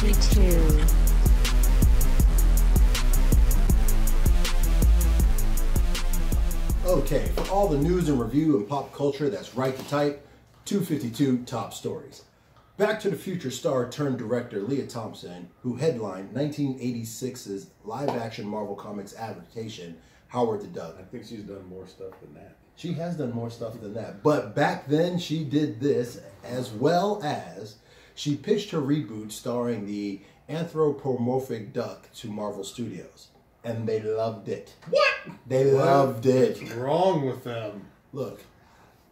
252. Okay, for all the news and review and pop culture that's right to type, 252 top stories. Back to the Future star turned director Leah Thompson, who headlined 1986's live-action Marvel Comics adaptation, Howard the Duck. I think she's done more stuff than that. She has done more stuff than that. But back then, she did this, as well as she pitched her reboot starring the anthropomorphic duck to Marvel Studios. And they loved it. What? They loved it. What's wrong with them? Look,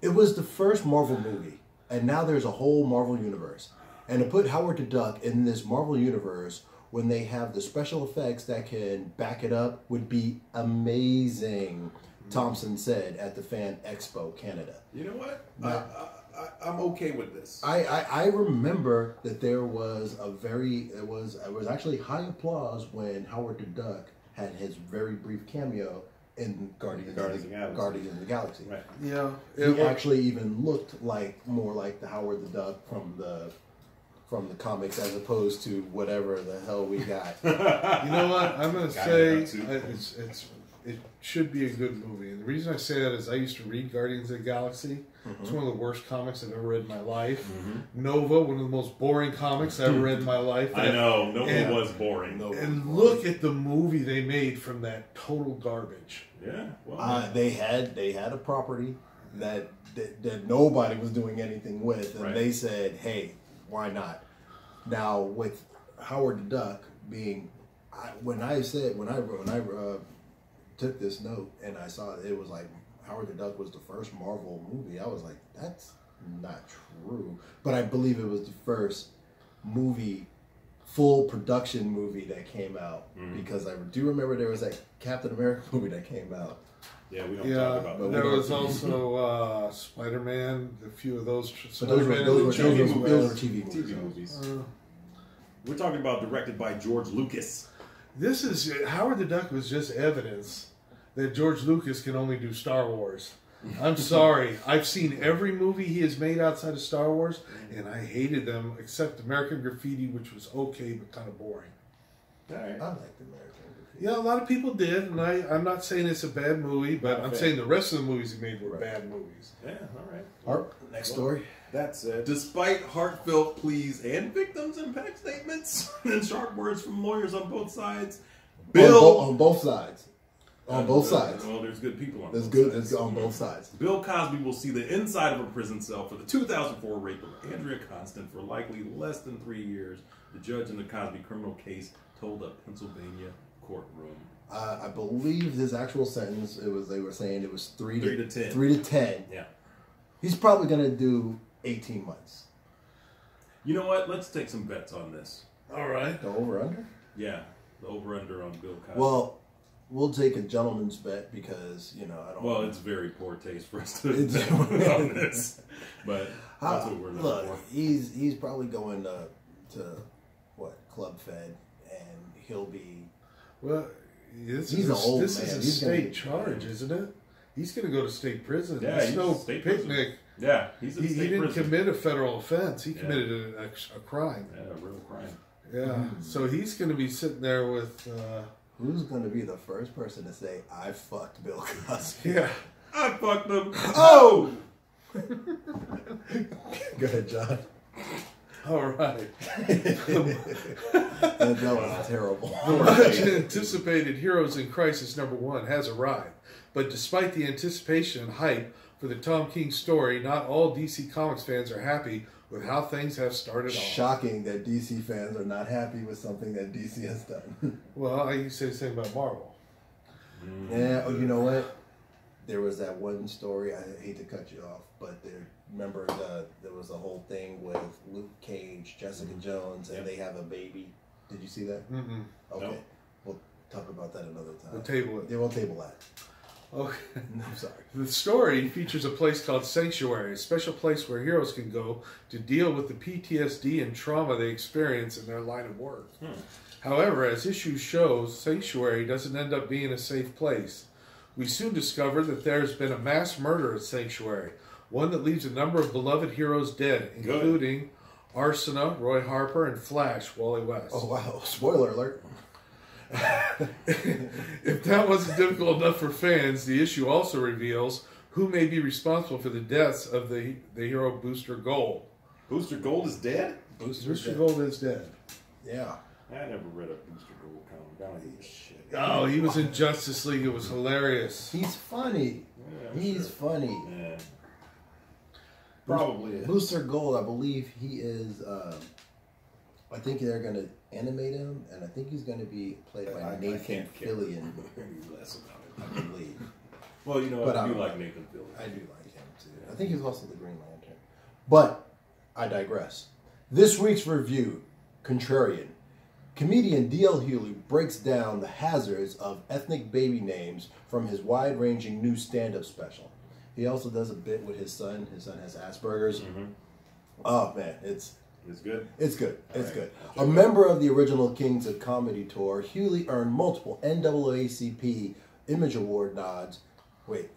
it was the first Marvel movie, and now there's a whole Marvel universe. And to put Howard the Duck in this Marvel universe when they have the special effects that can back it up would be amazing, Thompson said at the Fan Expo Canada. You know what? I'm okay with this. I remember that there was it was actually high applause when Howard the Duck had his very brief cameo in Guardians of the Galaxy. Right. Yeah. He actually even looked more like the Howard the Duck from the comics as opposed to whatever the hell we got. You know what? I'm going to say it should be a good movie. And the reason I say that is I used to read Guardians of the Galaxy. Mm-hmm. It's one of the worst comics I've ever read in my life. Mm-hmm. Nova, one of the most boring comics I've ever read in my life. I know. Nova was boring. Look at the movie they made from that total garbage. Yeah. Well, they had a property that nobody was doing anything with, and they said, "Hey, why not?" Now with Howard the Duck being, when I took this note and I saw it was like Howard the Duck was the first Marvel movie, I was like, that's not true. But I believe it was the first full production movie that came out, because I do remember there was that Captain America movie that came out. Yeah, we don't talk about that. There was also Spider-Man, a few of those. Those were TV movies. We're talking about directed by George Lucas. This is Howard the Duck was just evidence that George Lucas can only do Star Wars. I'm sorry. I've seen every movie he has made outside of Star Wars, and I hated them except American Graffiti, which was okay but kind of boring. All right. I liked American Graffiti. Yeah, a lot of people did, and I'm not saying it's a bad movie, but I'm saying the rest of the movies he made were bad movies. Yeah, all right. Art, next story. That's it. Despite heartfelt pleas and victims' impact statements and sharp words from lawyers on both sides, on both sides. On both sides. Well, there's good people on both sides. There's on both sides. Bill Cosby will see the inside of a prison cell for the 2004 rape of Andrea Constant for likely less than 3 years. The judge in the Cosby criminal case told a Pennsylvania courtroom. I believe his actual sentence, they were saying it was 3 to 10. 3 to 10. Yeah. He's probably going to do 18 months. You know what? Let's take some bets on this. All right. The over-under? Yeah. The over-under on Bill Cosby. Well, we'll take a gentleman's bet because, I don't... Well, it's very poor taste for us to bet on this. But that's what we're looking for. He's probably going to Club Fed, and he'll be... Well, he's an old man. This is a state charge, isn't it? He's going to go to state prison. Yeah, it's no picnic. Prison. Yeah, he didn't commit a federal offense. He committed a crime. Yeah, a real crime. Yeah, so he's going to be sitting there with... Who's going to be the first person to say, I fucked Bill Cosby? Yeah. I fucked him. Oh! Go ahead, John. All right. That was terrible. The much-anticipated Heroes in Crisis #1 has arrived. But despite the anticipation and hype for the Tom King story, not all DC Comics fans are happy with how things have started off. Shocking that DC fans are not happy with something that DC has done. Well, I can say the same about Marvel. Yeah, you know what? There was that one story, I hate to cut you off, but remember there was a whole thing with Luke Cage, Jessica Jones, and they have a baby. Did you see that? Mm-mm. Okay. No. We'll talk about that another time. We'll table it. Yeah, we'll table that. Okay. I'm sorry. The story features a place called Sanctuary, a special place where heroes can go to deal with the PTSD and trauma they experience in their line of work. However, as issue shows, Sanctuary doesn't end up being a safe place. We soon discover that there's been a mass murder at Sanctuary, one that leaves a number of beloved heroes dead, including Arsena, Roy Harper, and Flash, Wally West. Oh, wow. Spoiler alert. If that wasn't difficult enough for fans, the issue also reveals who may be responsible for the deaths of the hero Booster Gold. Booster Gold is dead? Booster Gold is dead. Yeah. I never read a Booster Gold comic. I don't give a shit. Oh, he was in Justice League. It was hilarious. He's funny. Yeah, He's funny. Yeah. Probably is. Booster Gold, I believe he is. I think they're going to animate him, and I think he's going to be played by Nathan Fillion. Less about it. I believe. Well, you know, But I do I'm- like Nathan Fillion. I do like him too. I think he's also the Green Lantern. But I digress. This week's review, Contrarian. Comedian D.L. Hughley breaks down the hazards of ethnic baby names from his wide-ranging new stand-up special. He also does a bit with his son. His son has Asperger's. Mm-hmm. Oh man, it's good. It's good. It's right. good. A member of the original Kings of Comedy tour, Hughley earned multiple NAACP Image Award nods. Wait.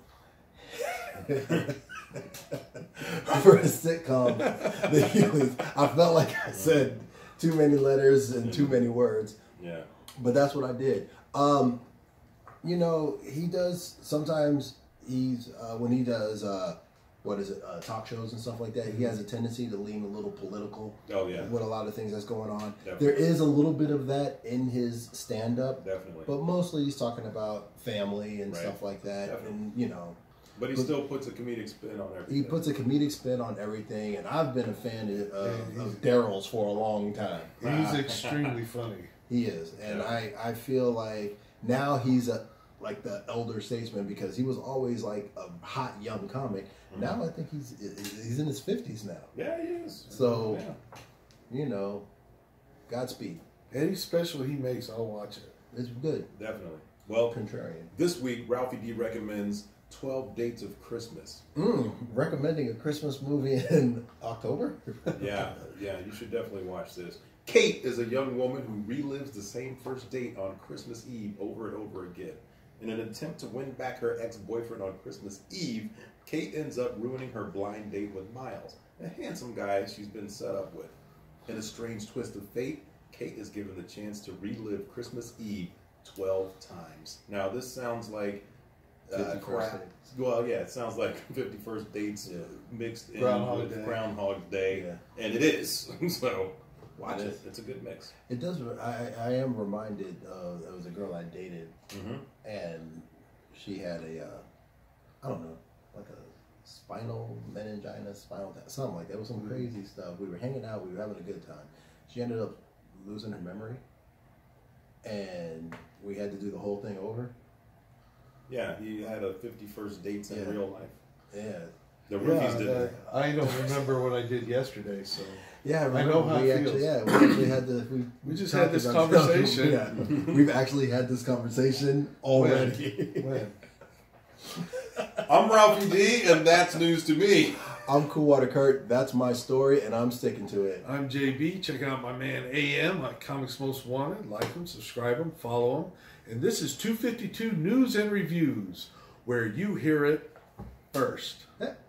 For a sitcom, the Hugleys. I felt like I said too many letters and too many words. Yeah. But that's what I did. You know, he does sometimes. He's when he does talk shows and stuff like that. He has a tendency to lean a little political. Oh yeah. With a lot of things that's going on. Definitely. There is a little bit of that in his stand-up. Definitely. But mostly he's talking about family and Right. stuff like that. Definitely. And you know. But he still puts a comedic spin on everything. He puts a comedic spin on everything, and I've been a fan of Daryl's for a long time. He's extremely funny. He is, and Yeah. I feel like now he's like the elder statesman because he was always like a hot young comic. Mm-hmm. Now I think he's in his 50s now. Yeah, he is. So, yeah. you know, Godspeed. Any special he makes, I'll watch it. It's good. Definitely. Well, Contrarian. this week Ralphie D recommends 12 Dates of Christmas. Recommending a Christmas movie in October? Yeah, you should definitely watch this. Kate is a young woman who relives the same first date on Christmas Eve over and over again. In an attempt to win back her ex-boyfriend on Christmas Eve, Kate ends up ruining her blind date with Miles, a handsome guy she's been set up with. In a strange twist of fate, Kate is given the chance to relive Christmas Eve 12 times. Now, this sounds like 51st crap. Well, yeah, it sounds like 51st dates mixed in with Groundhog Day, and it is. So watch it. It's a good mix. It does. I am reminded of there was a girl I dated, and she had I don't know, like a spinal meningitis, something like that. It was some crazy stuff. We were hanging out. We were having a good time. She ended up losing her memory, and we had to do the whole thing over. Yeah, he had a 51st dates in real life. Yeah. The roofies did. I don't remember what I did yesterday, so yeah, I know how it feels. We actually had we just had this conversation. Yeah, we've actually had this conversation already. When? I'm Ralphie D, and that's news to me. I'm Cool Water Kurt. That's my story, and I'm sticking to it. I'm JB. Check out my man AM at Comics Most Wanted. Like him, subscribe him, follow him. And this is 252 News and Reviews, where you hear it first.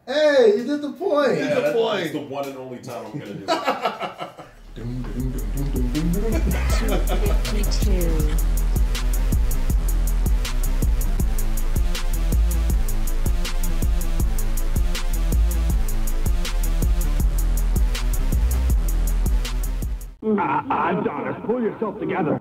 Hey, you did the point. Yeah, the point. That's the one and only time I'm going to do it. 252. Adonis, pull yourself together.